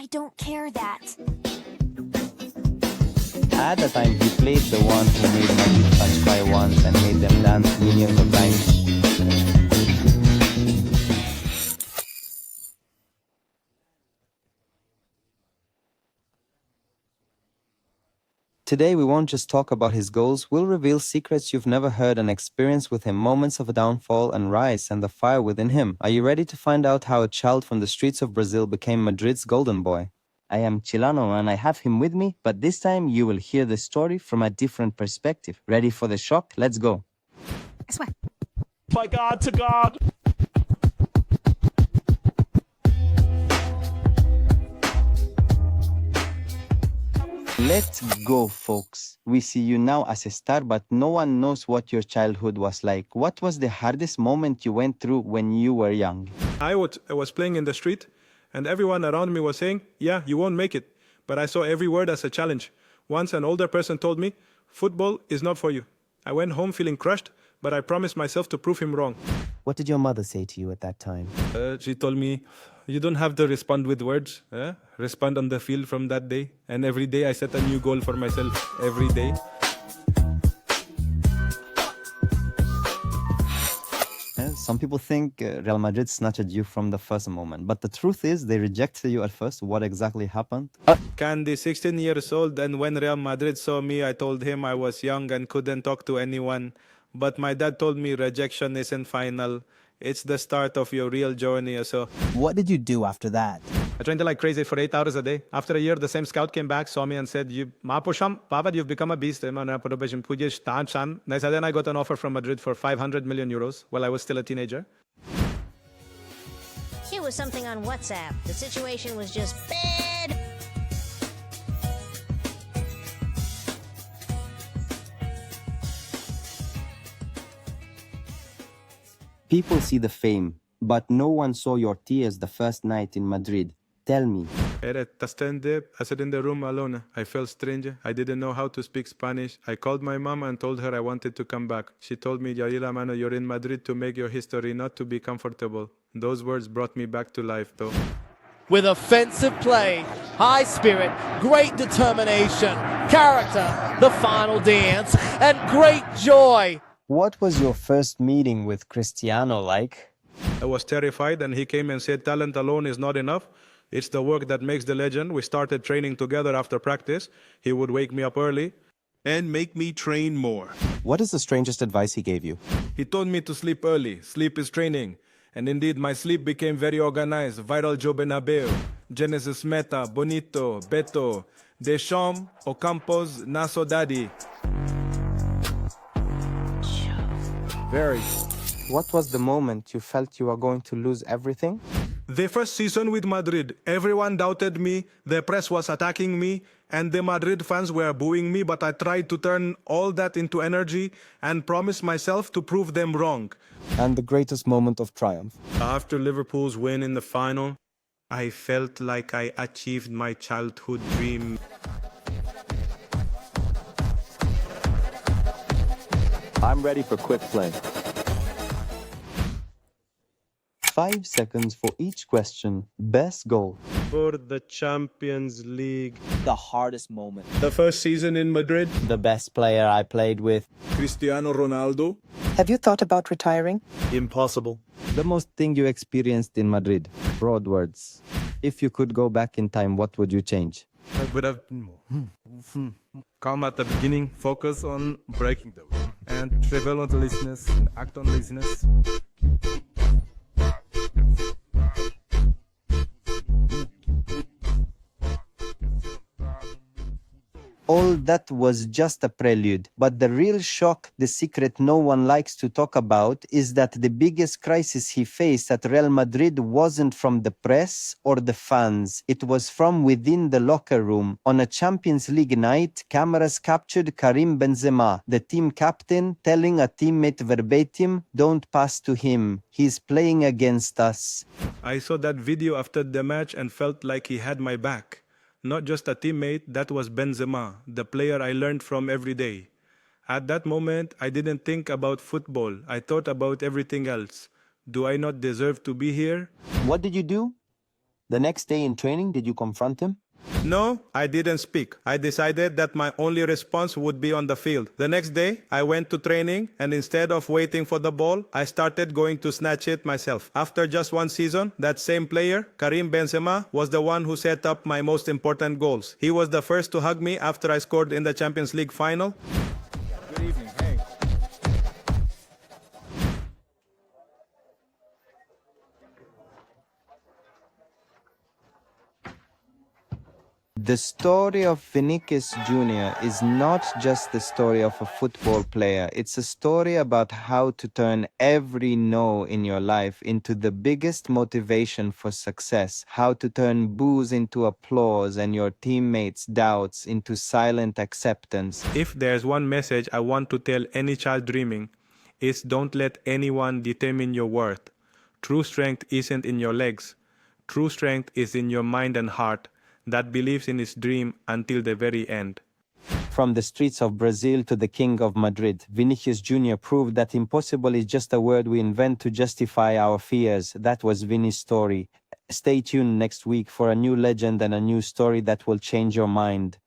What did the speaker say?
I don't care that. At the time, he played the one who made Madrid fans cry once and made them dance millions of times. Today, we won't just talk about his goals, we'll reveal secrets you've never heard and experience with him, moments of downfall and rise, and the fire within him. Are you ready to find out how a child from the streets of Brazil became Madrid's golden boy? I am Chilano and I have him with me, but this time you will hear the story from a different perspective. Ready for the shock? Let's go. I swear. By God to God. Let's go, folks. We see you now as a star, but no one knows what your childhood was like. What was the hardest moment you went through when you were young? I was playing in the street, and everyone around me was saying, yeah, you won't make it. But I saw every word as a challenge. Once an older person told me, football is not for you. I went home feeling crushed, but I promised myself to prove him wrong. What did your mother say to you at that time? She told me, you don't have to respond with words. Respond on the field from that day. And every day I set a new goal for myself. Every day. Some people think Real Madrid snatched you from the first moment, but the truth is they rejected you at first. What exactly happened? Candy, 16 years old, and when Real Madrid saw me, I told him I was young and couldn't talk to anyone. But my dad told me rejection isn't final. It's the start of your real journey. So what did you do after that? I trained like crazy for 8 hours a day. After a year, the same scout came back, saw me and said, you've become a beast. Then I got an offer from Madrid for 500 million euros while I was still a teenager. It was something on WhatsApp. The situation was just bad. People see the fame, but no one saw your tears the first night in Madrid. Tell me. I sat in the room alone. I felt strange. I didn't know how to speak Spanish. I called my mom and told her I wanted to come back. She told me, Yarila, mano, you're in Madrid to make your history, not to be comfortable. Those words brought me back to life, though. With offensive play, high spirit, great determination, character, the final dance, and great joy. What was your first meeting with Cristiano like? I was terrified, and he came and said, talent alone is not enough. It's the work that makes the legend. We started training together after practice. He would wake me up early and make me train more. What is the strangest advice he gave you? He told me to sleep early. Sleep is training. And indeed, my sleep became very organized. Viral Joe Benabeu, Genesis Meta, Bonito, Beto, Deschamps, Ocampos, Naso Daddy. Very. What was the moment you felt you were going to lose everything? The first season with Madrid, everyone doubted me, the press was attacking me, and the Madrid fans were booing me, but I tried to turn all that into energy and promised myself to prove them wrong. And the greatest moment of triumph? After Liverpool's win in the final, I felt like I achieved my childhood dream. I'm ready for quick play. 5 seconds for each question. Best goal. For the Champions League. The hardest moment. The first season in Madrid. The best player I played with. Cristiano Ronaldo. Have you thought about retiring? Impossible. The most thing you experienced in Madrid. Broad words. If you could go back in time, what would you change? I would have been more calm at the beginning, focus on breaking the rule, and travel on the laziness and act on laziness. All that was just a prelude, but the real shock, the secret no one likes to talk about, is that the biggest crisis he faced at Real Madrid wasn't from the press or the fans. It was from within the locker room. On a Champions League night, cameras captured Karim Benzema, the team captain, telling a teammate verbatim, "Don't pass to him. He's playing against us." I saw that video after the match and felt like he had my back. Not just a teammate, that was Benzema, the player I learned from every day. At that moment, I didn't think about football. I thought about everything else. Do I not deserve to be here? What did you do? The next day in training, did you confront him? No, I didn't speak. I decided that my only response would be on the field. The next day, I went to training, and instead of waiting for the ball, I started going to snatch it myself. After just one season, that same player, Karim Benzema, was the one who set up my most important goals. He was the first to hug me after I scored in the Champions League final. Good evening. Hey. The story of Vinicius Jr. is not just the story of a football player. It's a story about how to turn every no in your life into the biggest motivation for success, how to turn boos into applause and your teammates' doubts into silent acceptance. If there's one message I want to tell any child dreaming, it's don't let anyone determine your worth. True strength isn't in your legs. True strength is in your mind and heart that believes in its dream until the very end. From the streets of Brazil to the King of Madrid, Vinicius Jr. proved that impossible is just a word we invent to justify our fears. That was Vini's story. Stay tuned next week for a new legend and a new story that will change your mind.